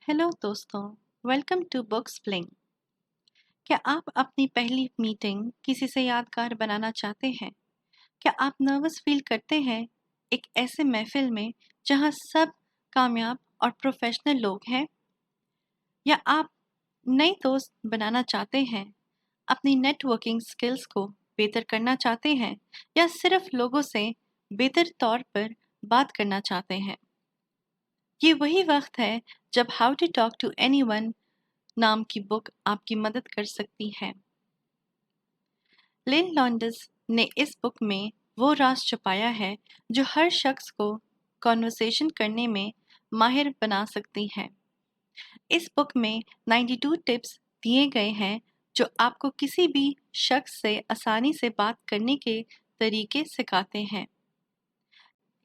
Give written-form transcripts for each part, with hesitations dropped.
Hello दोस्तों, welcome to books fling. क्या आप अपनी पहली मीटिंग किसी से यादगार बनाना चाहते हैं? क्या आप नर्वस फील करते हैं एक ऐसे महफिल में जहां सब कामयाब और प्रोफेशनल लोग हैं? या आप नए दोस्त बनाना चाहते हैं, अपनी नेटवर्किंग स्किल्स को बेहतर करना चाहते हैं, या सिर्फ लोगों से बेहतर तौर पर बात करना चाहते हैं? ये वही वक्त है जब how to talk to anyone नाम की बुक आपकी मदद कर सकती है। लिन लॉन्डस ने इस बुक में वो राज छुपाया है जो हर शख्स को कॉन्वर्सेशन करने में माहिर बना सकती है। इस बुक में 92 टिप्स दिए गए हैं जो आपको किसी भी शख्स से आसानी से बात करने के तरीके सिखाते हैं।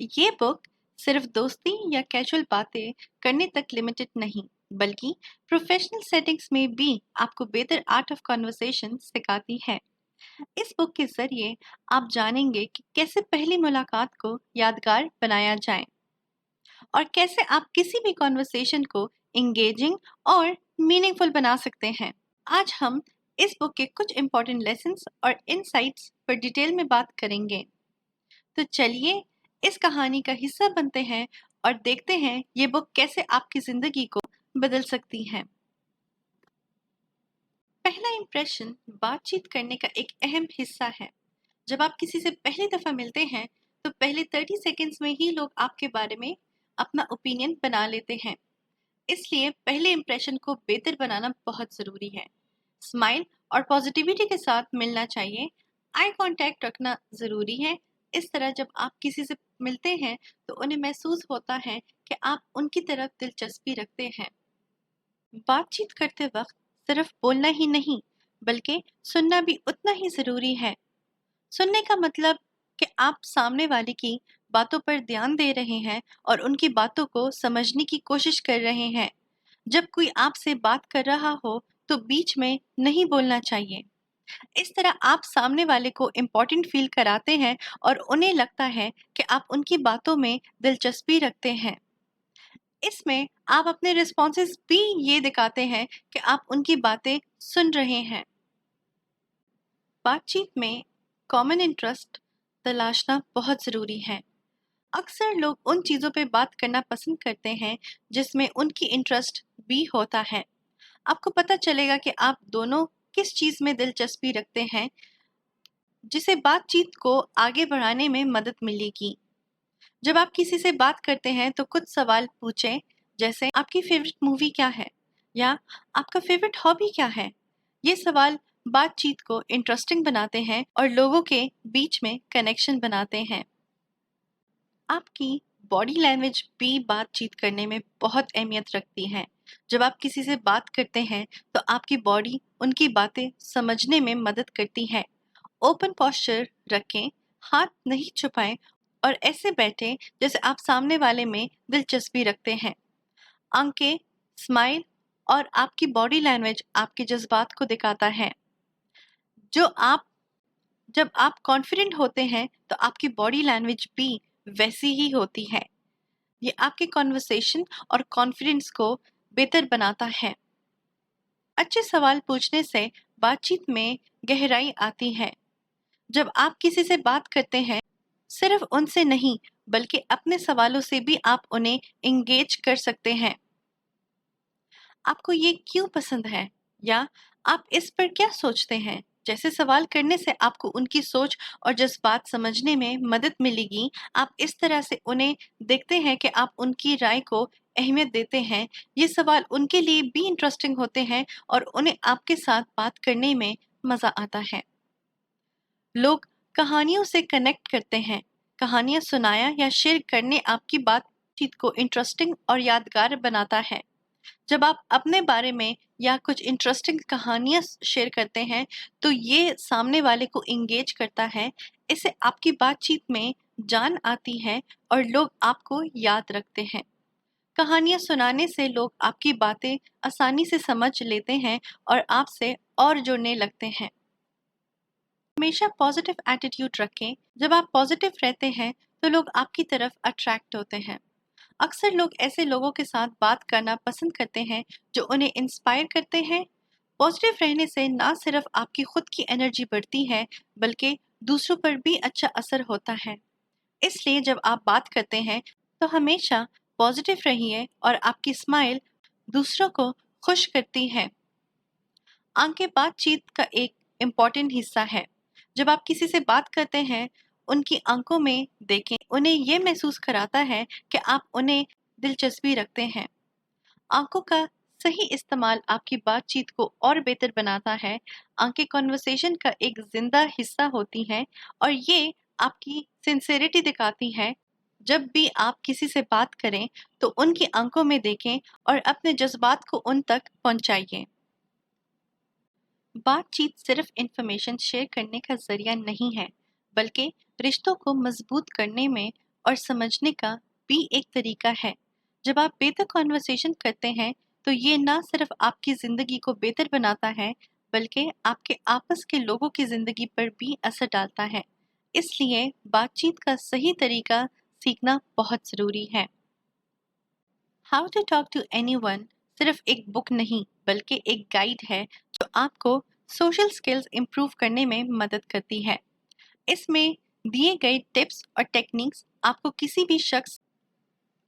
ये बुक सिर्फ दोस्ती या कैजुअल बातें करने तक लिमिटेड नहीं, बल्कि प्रोफेशनल सेटिंग्स में भी आपको बेहतर आर्ट ऑफ कन्वर्सेशन सिखाती है। इस बुक के जरिए आप जानेंगे कि कैसे पहली मुलाकात को यादगार बनाया जाए और कैसे आप किसी भी कॉन्वर्सेशन को इंगेजिंग और मीनिंगफुल बना सकते हैं। आज हम इस बुक के कुछ इंपॉर्टेंट लेसन्स और इनसाइट्स पर डिटेल में बात करेंगे। तो चलिए इस कहानी का हिस्सा बनते हैं और देखते हैं ये बुक कैसे आपकी जिंदगी को बदल सकती है। पहला इंप्रेशन बातचीत करने का एक अहम हिस्सा है। जब आप किसी से पहली दफा मिलते हैं तो पहले 30 सेकेंड्स में ही लोग आपके बारे में अपना ओपिनियन बना लेते हैं। इसलिए पहले इंप्रेशन को बेहतर बनाना बहुत जरूरी है। स्माइल और पॉजिटिविटी के साथ मिलना चाहिए। आई कांटेक्ट रखना जरूरी है। इस तरह जब आप किसी से मिलते हैं तो उन्हें महसूस होता है कि आप उनकी तरफ दिलचस्पी रखते हैं। बातचीत करते वक्त सिर्फ बोलना ही नहीं, बल्कि सुनना भी उतना ही जरूरी है। सुनने का मतलब कि आप सामने वाले की बातों पर ध्यान दे रहे हैं और उनकी बातों को समझने की कोशिश कर रहे हैं। जब कोई आपसे बात कर रहा हो तो बीच में नहीं बोलना चाहिए। इस तरह आप सामने वाले को इम्पोर्टेंट फील कराते हैं और उन्हें लगता है कि आप उनकी बातों में दिलचस्पी रखते हैं। इसमें आप अपने रिस्पॉन्सेस भी ये दिखाते हैं कि आप उनकी बातें सुन रहे हैं। बातचीत में कॉमन इंटरेस्ट तलाशना बहुत ज़रूरी है। अक्सर लोग उन चीज़ों पे बात करना पसंद करते हैं जिसमें उनकी इंटरेस्ट भी होता है। आपको पता चलेगा कि आप दोनों किस चीज़ में दिलचस्पी रखते हैं, जिसे बातचीत को आगे बढ़ाने में मदद मिलेगी। जब आप किसी से बात करते हैं तो कुछ सवाल पूछें, जैसे आपकी फेवरेट मूवी क्या है या आपका फेवरेट हॉबी क्या है। ये सवाल बातचीत को इंटरेस्टिंग बनाते हैं और लोगों के बीच में कनेक्शन बनाते हैं। आपकी बॉडी लैंग्वेज भी बातचीत करने में बहुत अहमियत रखती है। जब आप किसी से बात करते हैं तो आपकी बॉडी उनकी बातें समझने में मदद करती है। ओपन पोस्चर रखें, हाथ नहीं छुपाएं और ऐसे बैठें जैसे आप सामने वाले में दिलचस्पी रखते हैं। आंखें, स्माइल और आपकी बॉडी लैंग्वेज आपके जज्बात को दिखाता है। जो आप जब आप कॉन्फिडेंट होते हैं तो आपकी बॉडी लैंग्वेज भी वैसी ही होती है। ये आपके कॉन्वर्सेशन और कॉन्फिडेंस को बेहतर बनाता है। अच्छे सवाल पूछने से बातचीत में गहराई आती है। जब आप किसी से बात करते हैं, सिर्फ उनसे नहीं बल्कि अपने सवालों से भी आप उन्हें एंगेज कर सकते हैं। आपको ये क्यों पसंद है या आप इस पर क्या सोचते हैं जैसे सवाल करने से आपको उनकी सोच और जज्बात समझने में मदद मिलेगी। आप इस तरह से उन्हें देखते हैं कि आप उनकी राय को अहमियत देते हैं। ये सवाल उनके लिए भी इंटरेस्टिंग होते हैं और उन्हें आपके साथ बात करने में मज़ा आता है। लोग कहानियों से कनेक्ट करते हैं। कहानियां सुनाया या शेयर करने आपकी बातचीत को इंटरेस्टिंग और यादगार बनाता है। जब आप अपने बारे में या कुछ इंटरेस्टिंग कहानियां शेयर करते हैं तो ये सामने वाले को इंगेज करता है। इससे आपकी बातचीत में जान आती है और लोग आपको याद रखते हैं। कहानियां सुनाने से लोग आपकी बातें आसानी से समझ लेते हैं और आपसे और जुड़ने लगते हैं। हमेशा पॉजिटिव एटीट्यूड रखें। जब आप पॉजिटिव रहते हैं तो लोग आपकी तरफ अट्रैक्ट होते हैं। अक्सर लोग ऐसे लोगों के साथ बात करना पसंद करते हैं जो उन्हें इंस्पायर करते हैं। पॉजिटिव रहने से ना सिर्फ आपकी खुद की एनर्जी बढ़ती है, बल्कि दूसरों पर भी अच्छा असर होता है। इसलिए जब आप बात करते हैं, तो हमेशा पॉजिटिव रहिए और आपकी स्माइल दूसरों को खुश करती है। आंखें बातचीत का एक इम्पॉर्टेंट हिस्सा है। जब आप किसी से बात करते हैं, उनकी आंखों में देखें, उन्हें ये महसूस कराता है कि आप उन्हें दिलचस्पी रखते हैं। आंखों का सही इस्तेमाल आपकी बातचीत को और बेहतर बनाता है। आंखें कॉन्वर्सेशन का एक जिंदा हिस्सा होती हैं और ये आपकी सिंसेरिटी दिखाती है। जब भी आप किसी से बात करें, तो उनकी आंखों में देखें और अपने जज्बात को उन तक पहुंचाइए। बातचीत सिर्फ इंफॉर्मेशन शेयर करने का जरिया नहीं है, बल्कि रिश्तों को मजबूत करने में और समझने का भी एक तरीका है। जब आप बेहतर कॉन्वर्सेशन करते हैं, तो ये ना सिर्फ आपकी ज़िंदगी को बेहतर बनाता है, बल्कि आपके आपस के लोगों की ज़िंदगी पर भी असर डालता है। इसलिए बातचीत का सही तरीका सीखना बहुत ज़रूरी है। How to talk to anyone सिर्फ एक बुक नहीं, बल्कि एक गाइड है जो आपको सोशल स्किल्स इंप्रूव करने में मदद करती है। इसमें दिए गए टिप्स और टेक्निक्स आपको किसी भी शख्स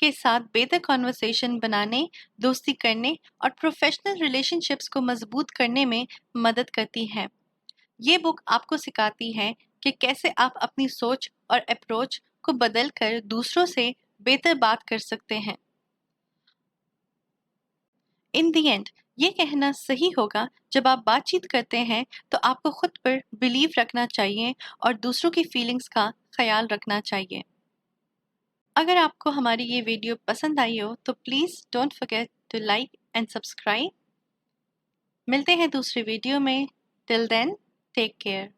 के साथ बेहतर कॉन्वर्सेशन बनाने, दोस्ती करने और प्रोफेशनल रिलेशनशिप्स को मजबूत करने में मदद करती है। ये बुक आपको सिखाती है कि कैसे आप अपनी सोच और अप्रोच को बदल कर दूसरों से बेहतर बात कर सकते हैं। इन द एंड, ये कहना सही होगा, जब आप बातचीत करते हैं, तो आपको खुद पर बिलीव रखना चाहिए और दूसरों की फीलिंग्स का ख्याल रखना चाहिए। अगर आपको हमारी ये वीडियो पसंद आई हो, तो please don't forget to like and subscribe. मिलते हैं दूसरी वीडियो में। Till then, take care.